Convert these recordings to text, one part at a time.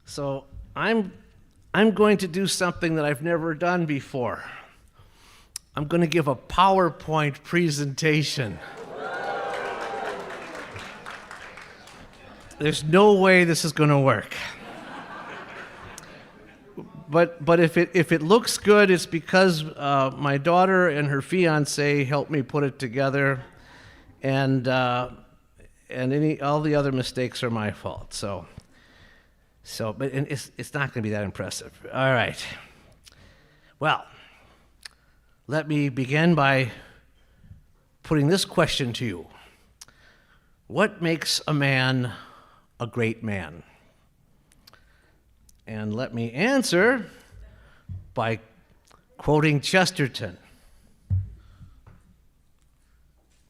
So I'm going to do something that I've never done before. I'm going to give a PowerPoint presentation. There's no way this is going to work. But if it looks good, it's because my daughter and her fiance helped me put it together, and all the other mistakes are my fault. But it's not going to be that impressive. All right. Well, let me begin by putting this question to you: what makes a man a great man? And let me answer by quoting Chesterton.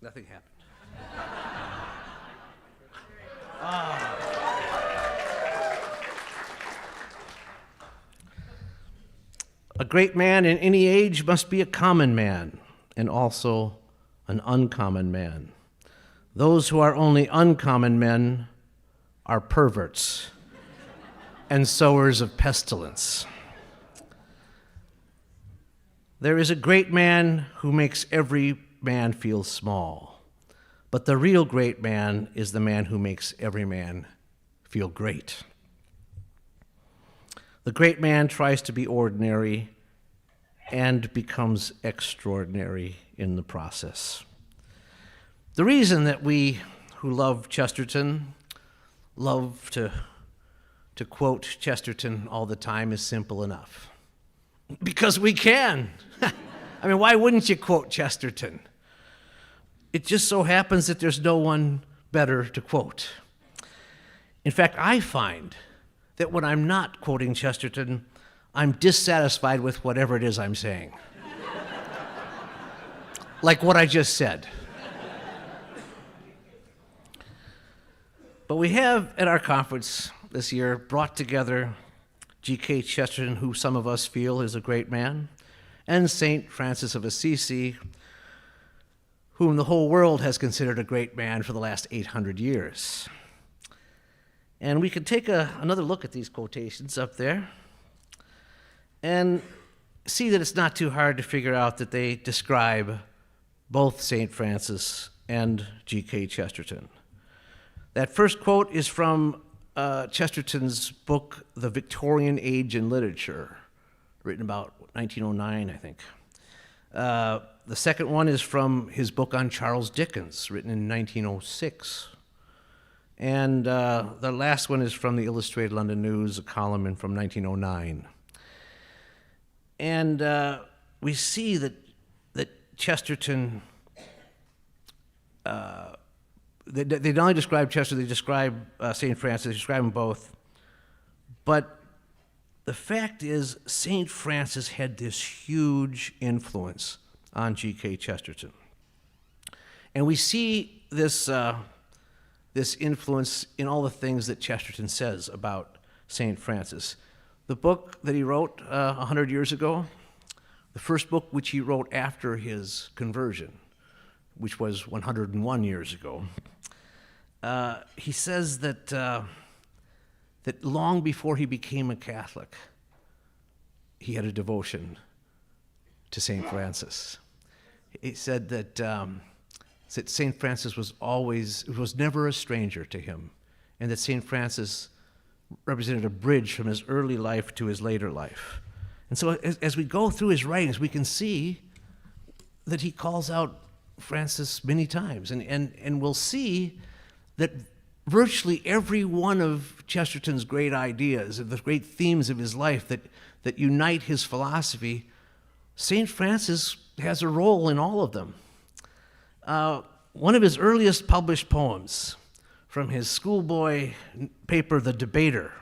Nothing happened. A great man in any age must be a common man, and also an uncommon man. Those who are only uncommon men are perverts and sowers of pestilence. There is a great man who makes every man feel small, but the real great man is the man who makes every man feel great. The great man tries to be ordinary and becomes extraordinary in the process. The reason that we who love Chesterton love to quote Chesterton all the time is simple enough. Because we can. I mean, why wouldn't you quote Chesterton? It just so happens that there's no one better to quote. In fact, I find that when I'm not quoting Chesterton, I'm dissatisfied with whatever it is I'm saying. Like what I just said. But we have at our conference this year brought together G.K. Chesterton, who some of us feel is a great man, and St. Francis of Assisi, whom the whole world has considered a great man for the last 800 years. And we can take another look at these quotations up there and see that it's not too hard to figure out that they describe both St. Francis and G.K. Chesterton. That first quote is from Chesterton's book, The Victorian Age in Literature, written about 1909, I think. The second one is from his book on Charles Dickens, written in 1906. And the last one is from the Illustrated London News, a column from 1909. And we see that Chesterton, they not only describe Chesterton, they describe St. Francis, they describe them both. But the fact is, St. Francis had this huge influence on G.K. Chesterton. And we see this influence in all the things that Chesterton says about St. Francis. The book that he wrote 100 years ago, the first book which he wrote after his conversion, which was 101 years ago, he says that long before he became a Catholic, he had a devotion to St. Francis. He said that St. Francis was never a stranger to him, and that St. Francis represented a bridge from his early life to his later life. And so as we go through his writings, we can see that he calls out Francis many times, and we'll see that virtually every one of Chesterton's great ideas, of the great themes of his life that unite his philosophy, St. Francis has a role in all of them. One of his earliest published poems from his schoolboy paper, The Debater,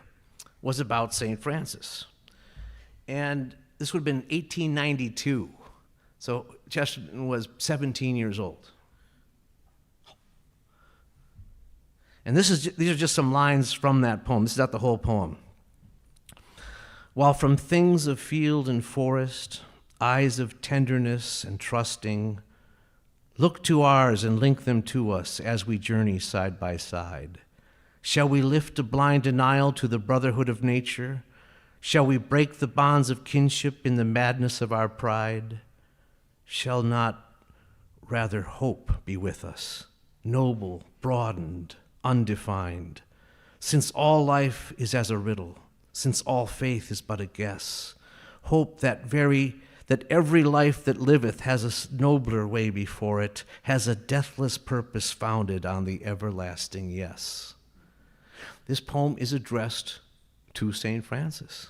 was about St. Francis. And this would have been 1892. So Chesterton was 17 years old. And these are just some lines from that poem. This is not the whole poem. While from things of field and forest, eyes of tenderness and trusting, look to ours and link them to us as we journey side by side. Shall we lift a blind denial to the brotherhood of nature? Shall we break the bonds of kinship in the madness of our pride? Shall not rather hope be with us, noble, broadened, undefined, since all life is as a riddle, since all faith is but a guess? Hope that every life that liveth has a nobler way before it, has a deathless purpose founded on the everlasting yes. This poem is addressed to St. Francis.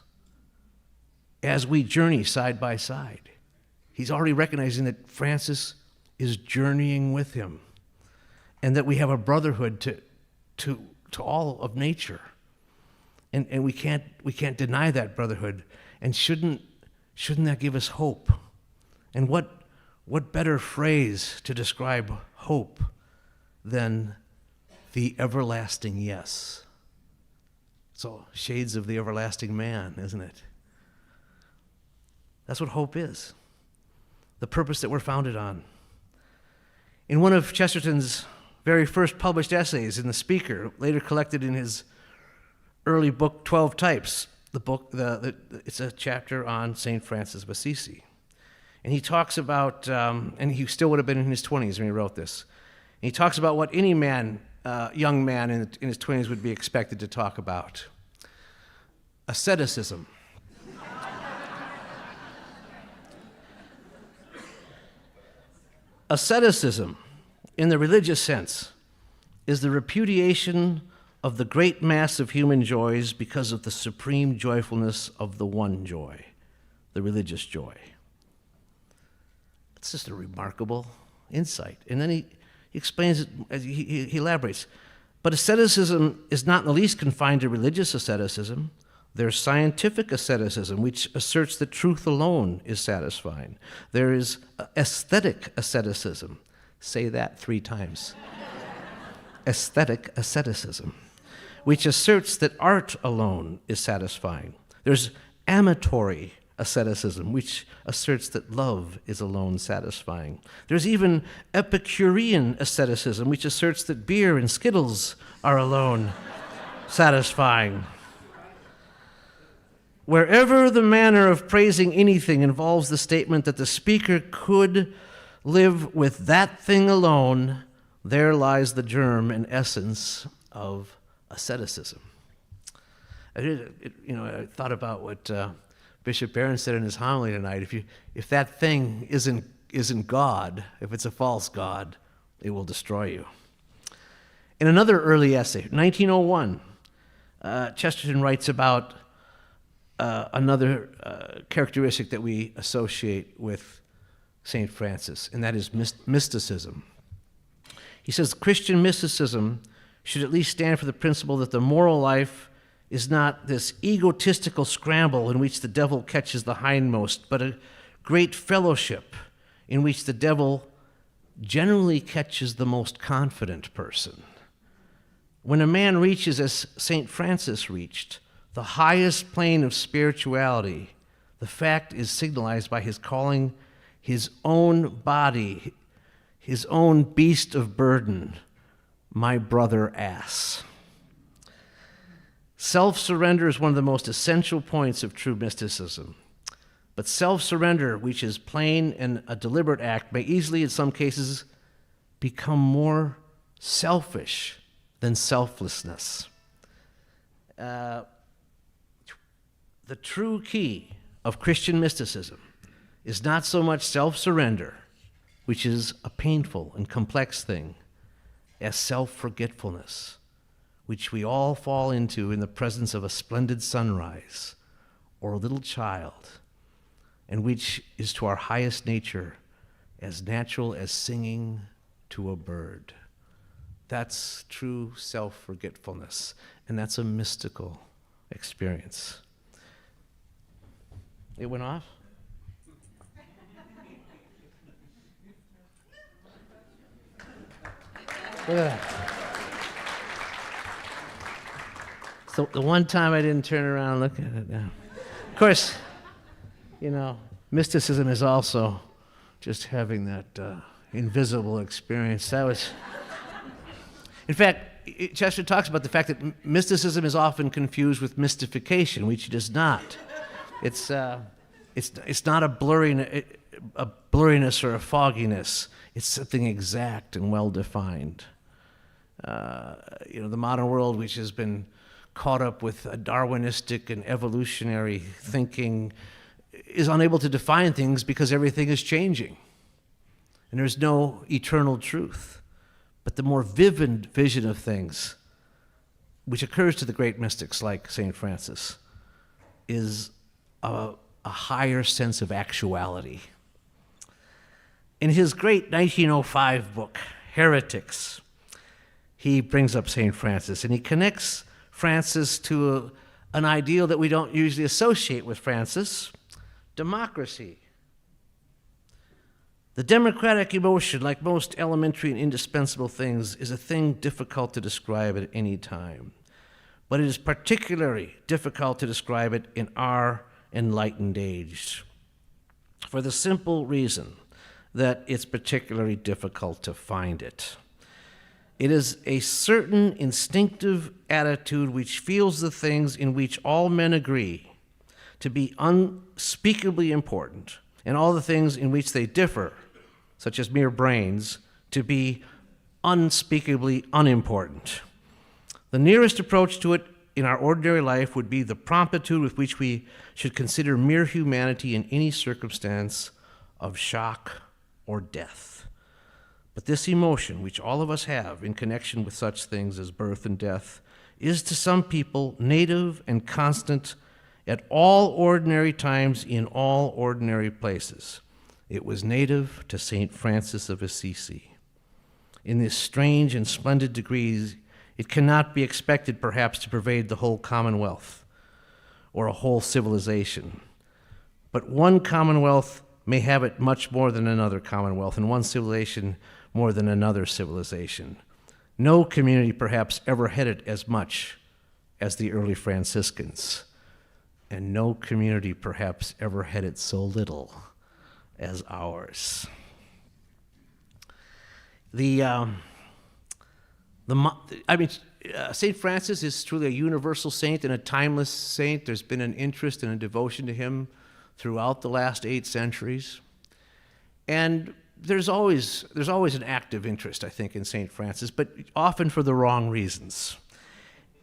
As we journey side by side, he's already recognizing that Francis is journeying with him, and that we have a brotherhood to all of nature, and we can't deny that brotherhood. And shouldn't that give us hope? And what better phrase to describe hope than the everlasting yes? So shades of the everlasting man, isn't it? That's what hope is. The purpose that we're founded on. In one of Chesterton's very first published essays in The Speaker, later collected in his early book, 12 Types, it's a chapter on St. Francis of Assisi. And he talks about, and he still would have been in his 20s when he wrote this. And he talks about what any man, young man in his 20s would be expected to talk about. Asceticism. Asceticism, in the religious sense, is the repudiation of the great mass of human joys because of the supreme joyfulness of the one joy, the religious joy. It's just a remarkable insight. And then he explains it, he elaborates. But asceticism is not in the least confined to religious asceticism. There's scientific asceticism, which asserts that truth alone is satisfying. There is aesthetic asceticism. Say that 3 times. Aesthetic asceticism, which asserts that art alone is satisfying. There's amatory asceticism, which asserts that love is alone satisfying. There's even Epicurean asceticism, which asserts that beer and Skittles are alone satisfying. Wherever the manner of praising anything involves the statement that the speaker could live with that thing alone, there lies the germ and essence of asceticism. I thought about what Bishop Barron said in his homily tonight. If that thing isn't God, if it's a false god, it will destroy you. In another early essay, 1901, Chesterton writes about another characteristic that we associate with St. Francis, and that is mysticism. He says Christian mysticism should at least stand for the principle that the moral life is not this egotistical scramble in which the devil catches the hindmost, but a great fellowship in which the devil generally catches the most confident person. When a man reaches, as St. Francis reached, the highest plane of spirituality, the fact is signalized by his calling his own body, his own beast of burden, my brother ass. Self-surrender is one of the most essential points of true mysticism. But self-surrender, which is plain and a deliberate act, may easily, in some cases, become more selfish than selflessness. The true key of Christian mysticism is not so much self-surrender, which is a painful and complex thing, as self-forgetfulness, which we all fall into in the presence of a splendid sunrise or a little child, and which is to our highest nature as natural as singing to a bird. That's true self-forgetfulness, and that's a mystical experience. It went off? Look at that. So the one time I didn't turn around and look at it now. Of course, mysticism is also just having that invisible experience. That was, in fact, Chesterton talks about the fact that mysticism is often confused with mystification, which it is not. It's not a blurriness or a fogginess. It's something exact and well-defined. The modern world, which has been caught up with a Darwinistic and evolutionary thinking, is unable to define things because everything is changing. And there's no eternal truth. But the more vivid vision of things, which occurs to the great mystics like St. Francis, is a higher sense of actuality. In his great 1905 book, Heretics, he brings up St. Francis, and he connects Francis to an ideal that we don't usually associate with Francis, democracy. The democratic emotion, like most elementary and indispensable things, is a thing difficult to describe at any time. But it is particularly difficult to describe it in our enlightened age, for the simple reason that it's particularly difficult to find it. It is a certain instinctive attitude which feels the things in which all men agree to be unspeakably important, and all the things in which they differ, such as mere brains, to be unspeakably unimportant. The nearest approach to it in our ordinary life would be the promptitude with which we should consider mere humanity in any circumstance of shock or death. But this emotion, which all of us have in connection with such things as birth and death, is to some people native and constant at all ordinary times in all ordinary places. It was native to St. Francis of Assisi. In this strange and splendid degree, it cannot be expected perhaps to pervade the whole commonwealth or a whole civilization. But one commonwealth may have it much more than another commonwealth, and one civilization more than another civilization. No community perhaps ever had it as much as the early Franciscans, and no community perhaps ever had it so little as ours. St. Francis is truly a universal saint and a timeless saint. There's been an interest and a devotion to him throughout the last 8 centuries. And there's always an active interest, I think, in St. Francis, but often for the wrong reasons.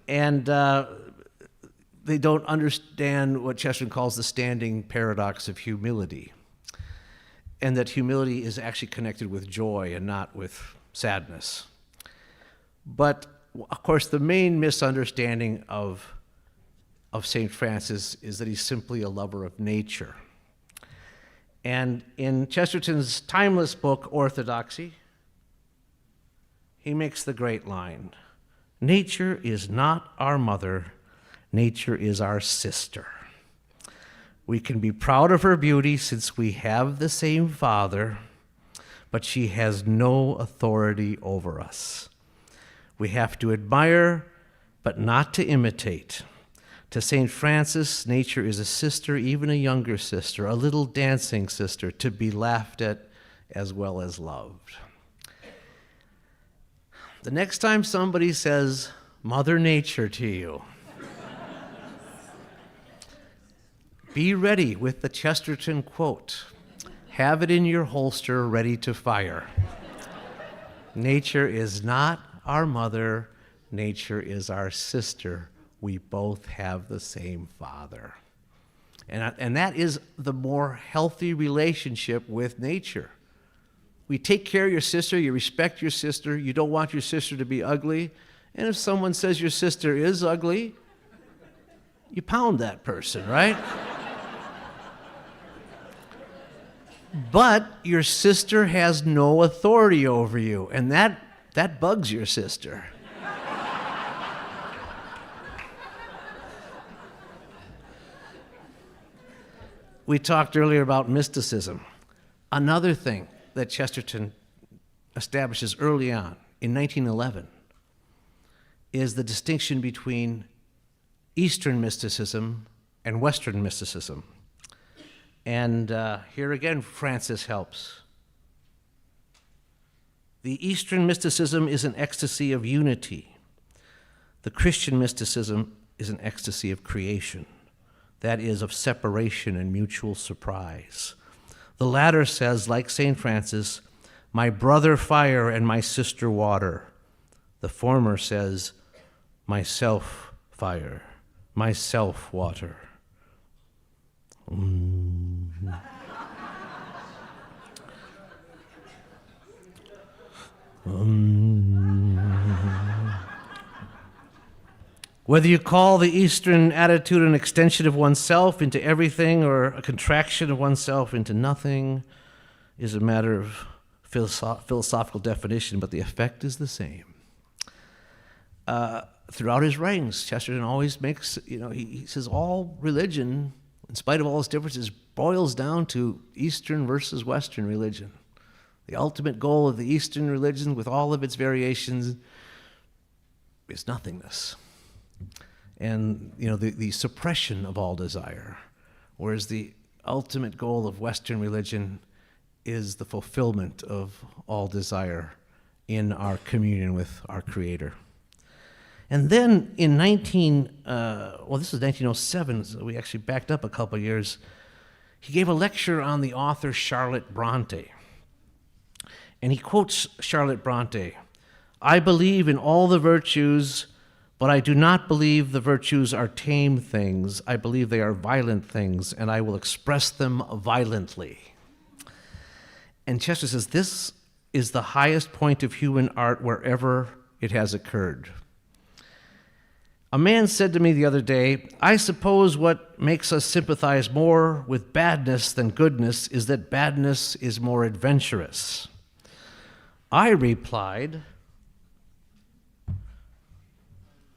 And they don't understand what Chesterton calls the standing paradox of humility, and that humility is actually connected with joy and not with sadness. But, of course, the main misunderstanding of St. Francis is that he's simply a lover of nature. And in Chesterton's timeless book, Orthodoxy, he makes the great line, "Nature is not our mother, nature is our sister. We can be proud of her beauty since we have the same father, but she has no authority over us. We have to admire, but not to imitate. To St. Francis, nature is a sister, even a younger sister, a little dancing sister, to be laughed at as well as loved." The next time somebody says Mother Nature to you, be ready with the Chesterton quote. Have it in your holster, ready to fire. Nature is not our mother, nature is our sister. We both have the same father. And that is the more healthy relationship with nature. We take care of your sister, you respect your sister, you don't want your sister to be ugly, and if someone says your sister is ugly, you pound that person, right? But your sister has no authority over you, and that bugs your sister. We talked earlier about mysticism. Another thing that Chesterton establishes early on, in 1911, is the distinction between Eastern mysticism and Western mysticism. And here again, Francis helps. The Eastern mysticism is an ecstasy of unity, The Christian mysticism is an ecstasy of creation, that is, of separation and mutual surprise. The latter says, like St. Francis, my brother fire and my sister water. The former says, myself fire, myself water. Whether you call the Eastern attitude an extension of oneself into everything or a contraction of oneself into nothing is a matter of philosophical definition, but the effect is the same. Throughout his writings, Chesterton always makes, he says all religion, in spite of all its differences, boils down to Eastern versus Western religion. The ultimate goal of the Eastern religion, with all of its variations, is nothingness. And, the suppression of all desire, whereas the ultimate goal of Western religion is the fulfillment of all desire in our communion with our Creator. And then in this is 1907, so we actually backed up a couple of years, he gave a lecture on the author Charlotte Bronte. And he quotes Charlotte Bronte, I believe in all the virtues, but I do not believe the virtues are tame things. I believe they are violent things, and I will express them violently. And Chester says, this is the highest point of human art wherever it has occurred. A man said to me the other day, I suppose what makes us sympathize more with badness than goodness is that badness is more adventurous. I replied,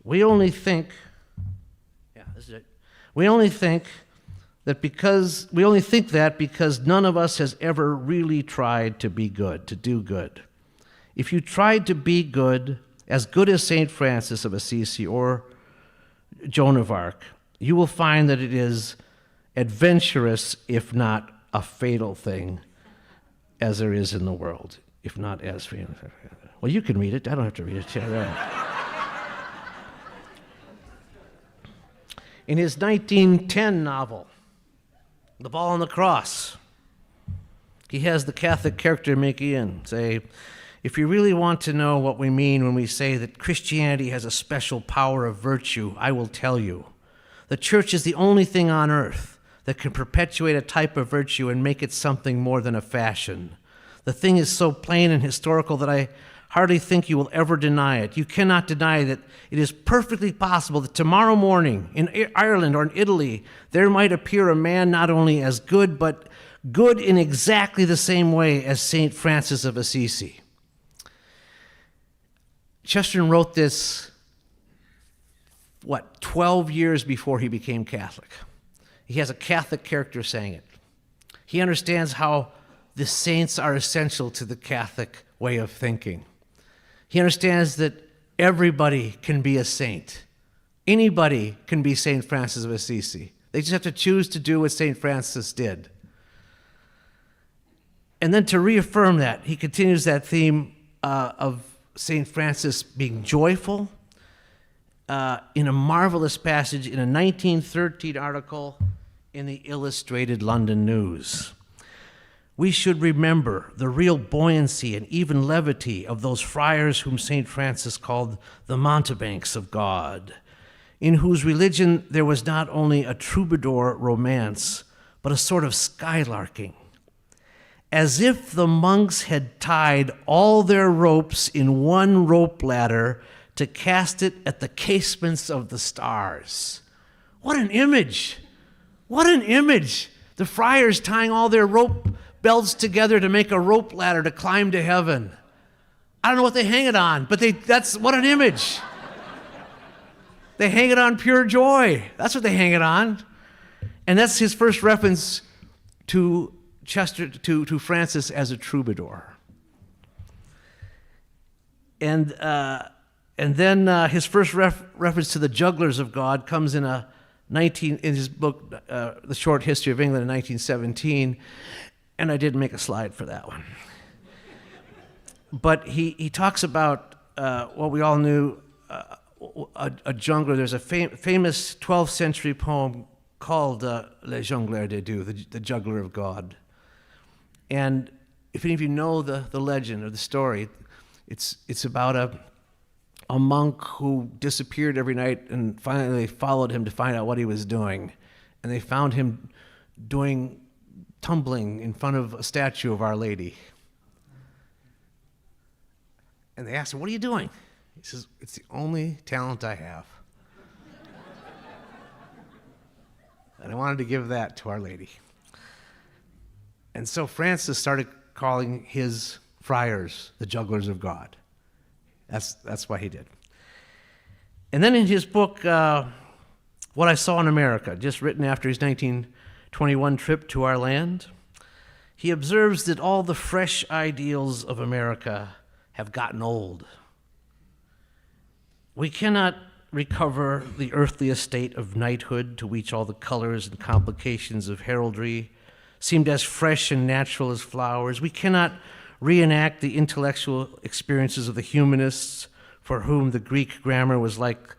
we only think that because none of us has ever really tried to be good, to do good. If you tried to be good as St. Francis of Assisi or Joan of Arc, you will find that it is adventurous, if not a fatal thing, as there is in the world, if not as fatal. Well, you can read it. I don't have to read it. In his 1910 novel, The Ball on the Cross, he has the Catholic character Machian say, if you really want to know what we mean when we say that Christianity has a special power of virtue, I will tell you. The church is the only thing on earth that can perpetuate a type of virtue and make it something more than a fashion. The thing is so plain and historical that I hardly think you will ever deny it. You cannot deny that it is perfectly possible that tomorrow morning in Ireland or in Italy, there might appear a man not only as good, but good in exactly the same way as St. Francis of Assisi. Chesterton wrote this, 12 years before he became Catholic. He has a Catholic character saying it. He understands how the saints are essential to the Catholic way of thinking. He understands that everybody can be a saint. Anybody can be St. Francis of Assisi. They just have to choose to do what St. Francis did. And then to reaffirm that, he continues that theme of St. Francis being joyful in a marvelous passage in a 1913 article in the Illustrated London News. We should remember the real buoyancy and even levity of those friars whom St. Francis called the mountebanks of God, in whose religion there was not only a troubadour romance, but a sort of skylarking, as if the monks had tied all their ropes in one rope ladder to cast it at the casements of the stars. What an image! What an image! The friars tying all their rope belts together to make a rope ladder to climb to heaven. I don't know what they hang it on, but that's what an image. They hang it on pure joy. That's what they hang it on. And that's his first reference to Francis as a troubadour. And then his first reference to the Jugglers of God comes in his book, The Short History of England in 1917, and I didn't make a slide for that one. But he talks about what we all knew, a jungler. There's a famous 12th century poem called Le Jongleur de Dieu, the Juggler of God. And if any of you know the legend or the story, it's about a monk who disappeared every night, and finally they followed him to find out what he was doing. And they found him tumbling in front of a statue of Our Lady. And they asked him, "What are you doing?" He says, "It's the only talent I have." And I wanted to give that to Our Lady. And so Francis started calling his friars the Jugglers of God. That's what he did. And then in his book, What I Saw in America, just written after his 1921 trip to our land, he observes that all the fresh ideals of America have gotten old. We cannot recover the earthly estate of knighthood to which all the colors and complications of heraldry seemed as fresh and natural as flowers. We cannot reenact the intellectual experiences of the humanists for whom the Greek grammar was like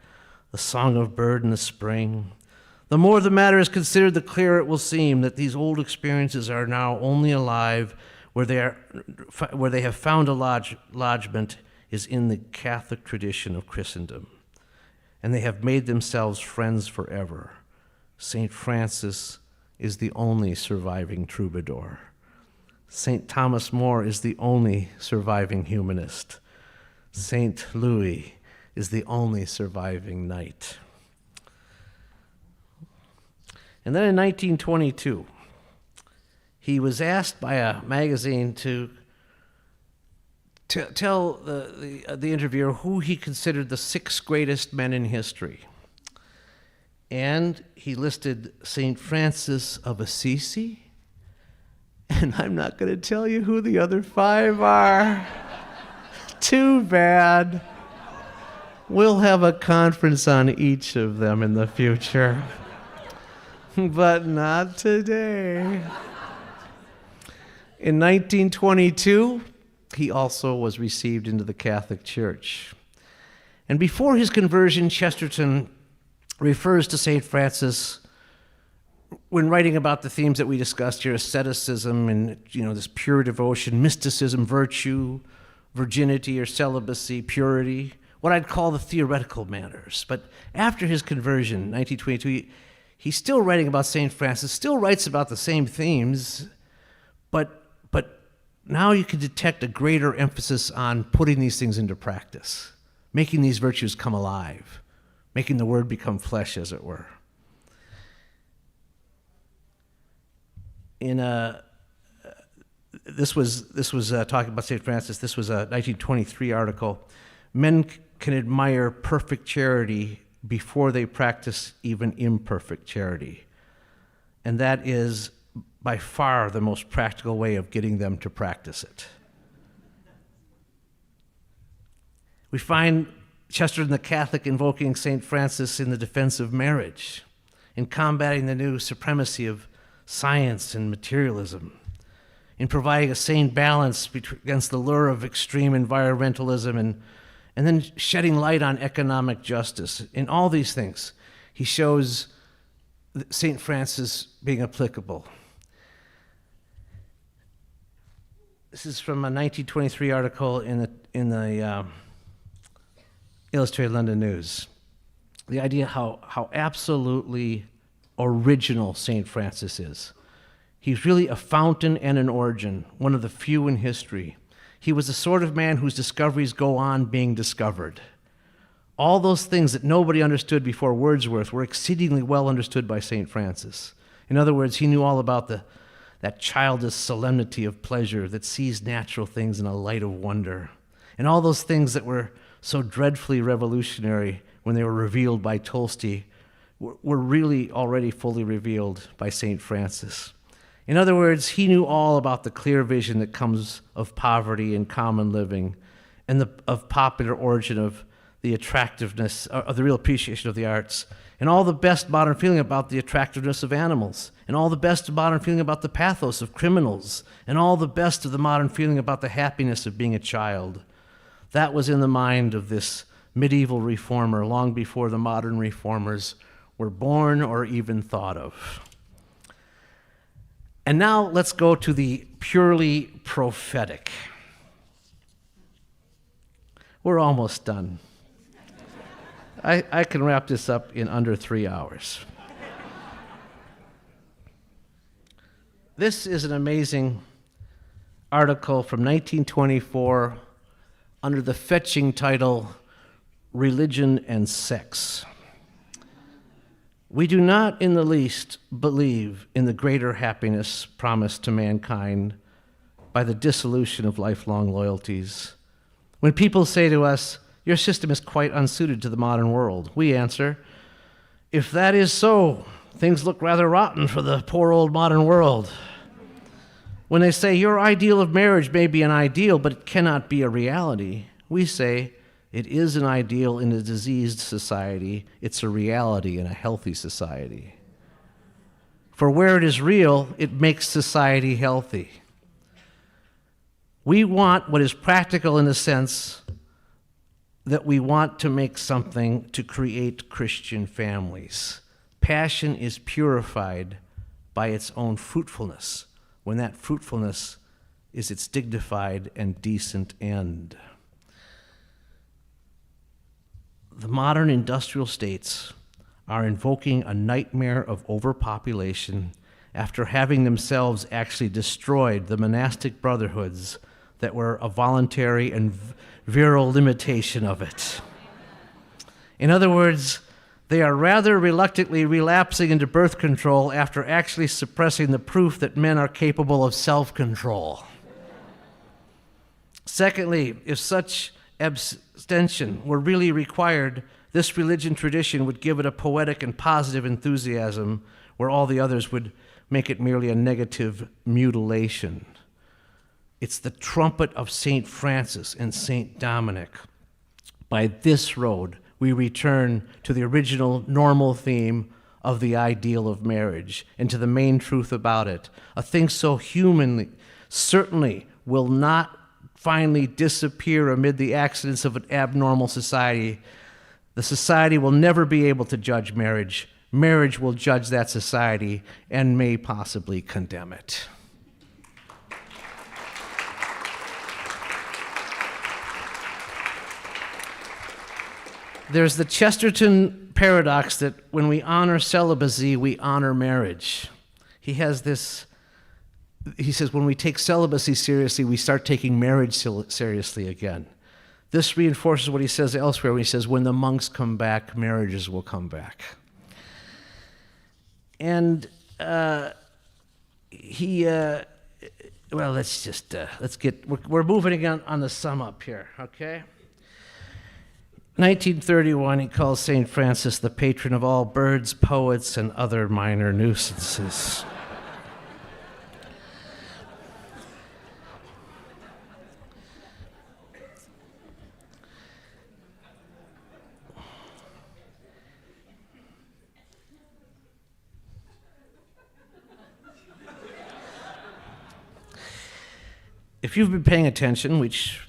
the song of bird in the spring. The more the matter is considered, the clearer it will seem that these old experiences are now only alive where they have found a lodgment is in the Catholic tradition of Christendom, and they have made themselves friends forever. St. Francis is the only surviving troubadour. St. Thomas More is the only surviving humanist. St. Louis is the only surviving knight. And then in 1922, he was asked by a magazine to tell the interviewer who he considered the 6 greatest men in history. And he listed St. Francis of Assisi, and I'm not going to tell you who the other 5 are. Too bad. We'll have a conference on each of them in the future, but not today. In 1922, he also was received into the Catholic Church. And before his conversion, Chesterton refers to St. Francis when writing about the themes that we discussed here, asceticism and this pure devotion, mysticism, virtue, virginity or celibacy, purity, what I'd call the theoretical matters. But after his conversion, 1922, he's still writing about St. Francis, still writes about the same themes, but now you can detect a greater emphasis on putting these things into practice, making these virtues come alive, making the word become flesh, as it were. This was talking about St. Francis. This was a 1923 article. Men can admire perfect charity before they practice even imperfect charity. And that is by far the most practical way of getting them to practice it. We find Chesterton the Catholic invoking St. Francis in the defense of marriage, in combating the new supremacy of science and materialism, in providing a sane balance against the lure of extreme environmentalism, and then shedding light on economic justice. In all these things, he shows St. Francis being applicable. This is from a 1923 article in the Illustrated London News. The idea how absolutely original St. Francis is. He's really a fountain and an origin, one of the few in history. He was the sort of man whose discoveries go on being discovered. All those things that nobody understood before Wordsworth were exceedingly well understood by St. Francis. In other words, he knew all about that childish solemnity of pleasure that sees natural things in a light of wonder. And all those things that were so dreadfully revolutionary when they were revealed by Tolstoy were really already fully revealed by St. Francis. In other words, he knew all about the clear vision that comes of poverty and common living, and of popular origin of the attractiveness, of the real appreciation of the arts, and all the best modern feeling about the attractiveness of animals, and all the best modern feeling about the pathos of criminals, and all the best of the modern feeling about the happiness of being a child. That was in the mind of this medieval reformer long before the modern reformers were born or even thought of. And now let's go to the purely prophetic. We're almost done. I can wrap this up in under 3 hours. This is an amazing article from 1924 under the fetching title, Religion and Sex. We do not in the least believe in the greater happiness promised to mankind by the dissolution of lifelong loyalties. When people say to us, your system is quite unsuited to the modern world, we answer, if that is so, things look rather rotten for the poor old modern world. When they say your ideal of marriage may be an ideal, but it cannot be a reality, we say it is an ideal in a diseased society, it's a reality in a healthy society. For where it is real, it makes society healthy. We want what is practical in the sense that we want to make something to create Christian families. Passion is purified by its own fruitfulness, when that fruitfulness is its dignified and decent end. The modern industrial states are invoking a nightmare of overpopulation after having themselves actually destroyed the monastic brotherhoods that were a voluntary and virile limitation of it. In other words, they are rather reluctantly relapsing into birth control after actually suppressing the proof that men are capable of self-control. Secondly, if such abstention were really required, this religion tradition would give it a poetic and positive enthusiasm, where all the others would make it merely a negative mutilation. It's the trumpet of St. Francis and St. Dominic. By this road, we return to the original normal theme of the ideal of marriage and to the main truth about it. A thing so humanly certainly will not finally disappear amid the accidents of an abnormal society. The society will never be able to judge marriage. Marriage will judge that society and may possibly condemn it. There's the Chesterton paradox that when we honor celibacy, we honor marriage. He says, when we take celibacy seriously, we start taking marriage seriously again. This reinforces what he says elsewhere when he says, when the monks come back, marriages will come back. And we're moving again on the sum up here, okay? 1931, he calls St. Francis the patron of all birds, poets, and other minor nuisances. If you've been paying attention, which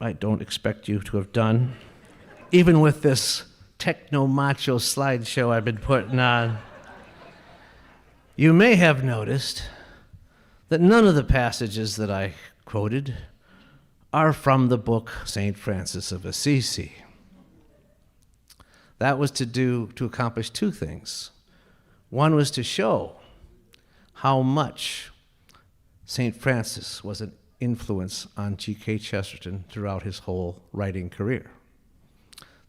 I don't expect you to have done, even with this techno-macho slideshow I've been putting on, you may have noticed that none of the passages that I quoted are from the book St. Francis of Assisi. That was to accomplish two things. One was to show how much St. Francis was an influence on G.K. Chesterton throughout his whole writing career.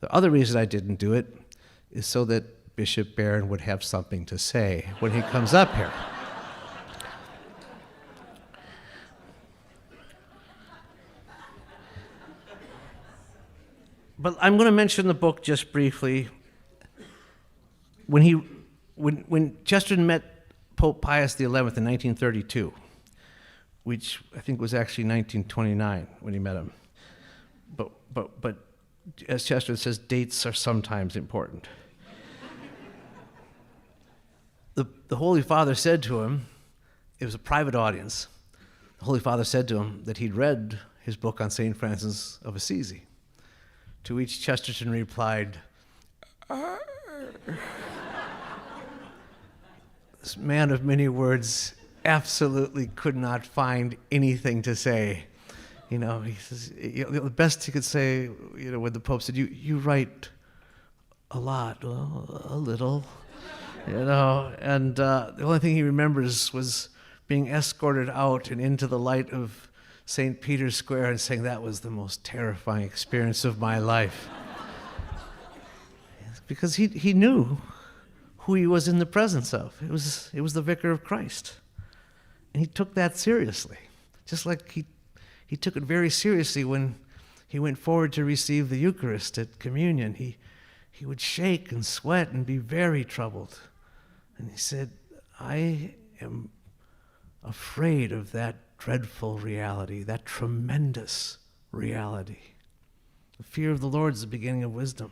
The other reason I didn't do it is so that Bishop Barron would have something to say when he comes up here. But I'm going to mention the book just briefly. When Chesterton met Pope Pius XI in 1932, which I think was actually 1929 when he met him, but as Chesterton says, dates are sometimes important. The Holy Father said to him, it was a private audience, the Holy Father said to him that he'd read his book on St. Francis of Assisi. To which Chesterton replied, this man of many words absolutely could not find anything to say. He says, the best he could say, when the Pope said, you write a lot, well, a little, and the only thing he remembers was being escorted out and into the light of St. Peter's Square and saying that was the most terrifying experience of my life. Because he knew who he was in the presence of. It was the Vicar of Christ. And he took that seriously, just like he took it very seriously when he went forward to receive the Eucharist at communion. He would shake and sweat and be very troubled. And he said, I am afraid of that dreadful reality, that tremendous reality. The fear of the Lord is the beginning of wisdom.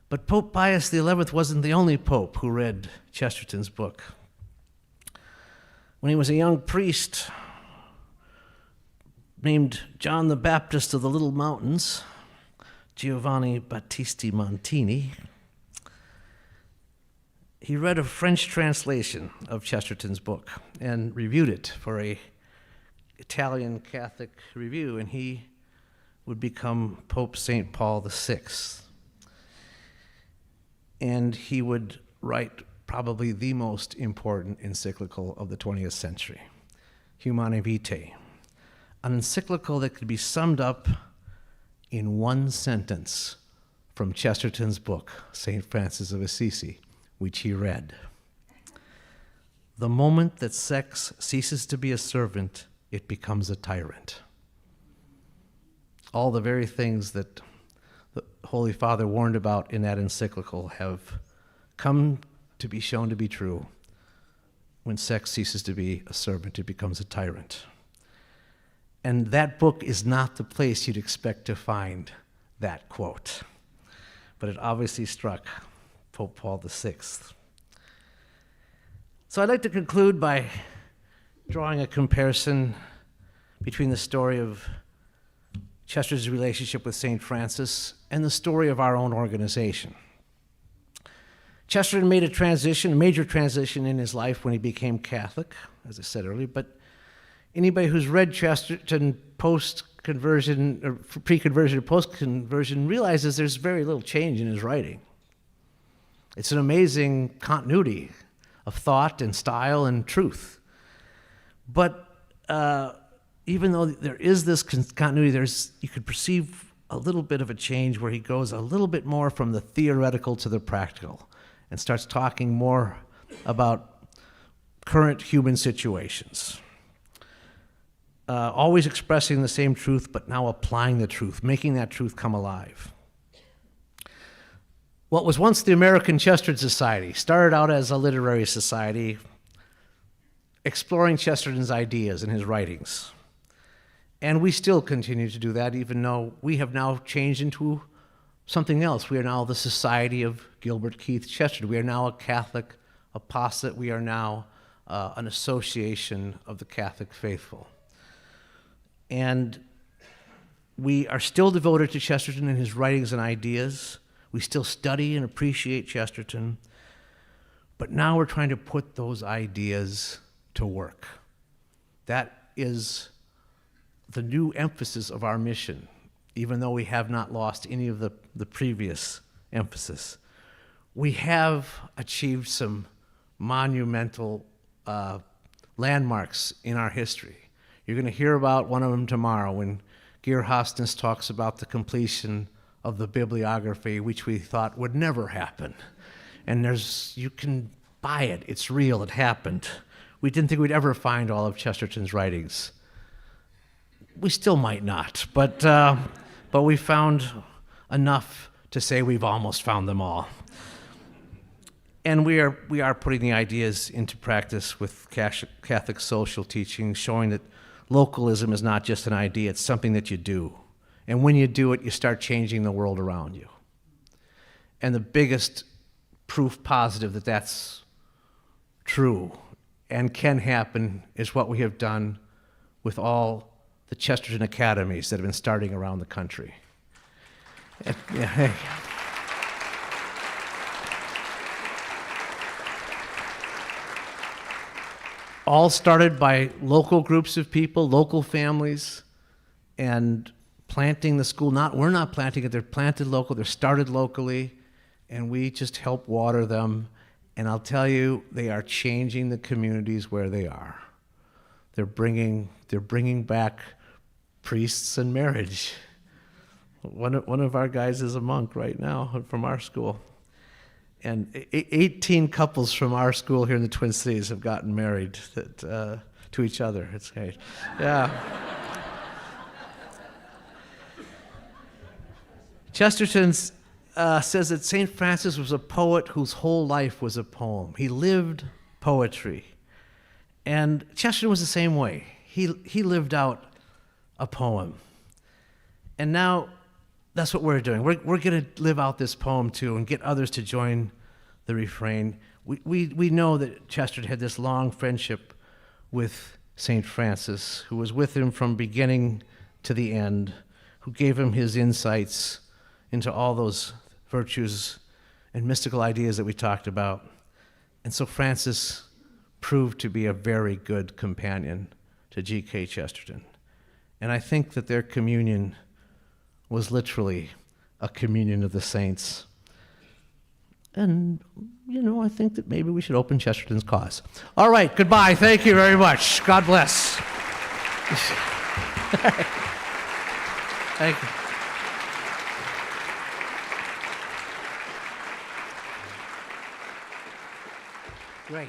But Pope Pius XI wasn't the only pope who read Chesterton's book. When he was a young priest named John the Baptist of the Little Mountains, Giovanni Battisti Montini, he read a French translation of Chesterton's book and reviewed it for an Italian Catholic review, and he would become Pope St. Paul VI. And he would write probably the most important encyclical of the 20th century, Humanae Vitae, an encyclical that could be summed up in one sentence from Chesterton's book, St. Francis of Assisi, which he read. The moment that sex ceases to be a servant, it becomes a tyrant. All the very things that the Holy Father warned about in that encyclical have come to be shown to be true. When sex ceases to be a servant, it becomes a tyrant. And that book is not the place you'd expect to find that quote. But it obviously struck Pope Paul VI. So I'd like to conclude by drawing a comparison between the story of Chesterton's relationship with St. Francis and the story of our own organization. Chesterton made a major transition in his life when he became Catholic, as I said earlier, but anybody who's read Chesterton post-conversion, or pre-conversion or post-conversion realizes there's very little change in his writing. It's an amazing continuity of thought and style and truth. But even though there is this continuity, you could perceive a little bit of a change where he goes a little bit more from the theoretical to the practical and starts talking more about current human situations. Always expressing the same truth, but now applying the truth, making that truth come alive. What was once the American Chesterton Society started out as a literary society exploring Chesterton's ideas and his writings. And we still continue to do that, even though we have now changed into something else. We are now the Society of Gilbert Keith Chesterton. We are now a Catholic apostolate. We are now an association of the Catholic faithful. And we are still devoted to Chesterton and his writings and ideas. We still study and appreciate Chesterton. But now we're trying to put those ideas to work. That is the new emphasis of our mission, even though we have not lost any of the previous emphasis. We have achieved some monumental landmarks in our history. You're going to hear about one of them tomorrow when Geir Hostnes talks about the completion of the bibliography, which we thought would never happen. And you can buy it. It's real. It happened. We didn't think we'd ever find all of Chesterton's writings. We still might not, but we found enough to say we've almost found them all. And we are putting the ideas into practice with Catholic social teaching, showing that localism is not just an idea, it's something that you do. And when you do it, you start changing the world around you. And the biggest proof positive that that's true and can happen is what we have done with all the Chesterton academies that have been starting around the country. Yeah, hey. All started by local groups of people, local families, and planting the school. We're not planting it, they're planted local, they're started locally, and we just help water them. And I'll tell you, they are changing the communities where they are. They're bringing back priests and marriage. One of our guys is a monk right now from our school. And 18 couples from our school here in the Twin Cities have gotten married to each other. It's great. Yeah. Chesterton says that St. Francis was a poet whose whole life was a poem. He lived poetry. And Chesterton was the same way. He lived out a poem. And now that's what we're doing. We're going to live out this poem too and get others to join the refrain. We know that Chesterton had this long friendship with St. Francis, who was with him from beginning to the end, who gave him his insights into all those virtues and mystical ideas that we talked about. And so Francis proved to be a very good companion to G.K. Chesterton. And I think that their communion was literally a communion of the saints. And, I think that maybe we should open Chesterton's cause. All right, goodbye. Thank you very much. God bless. Thank you. Great.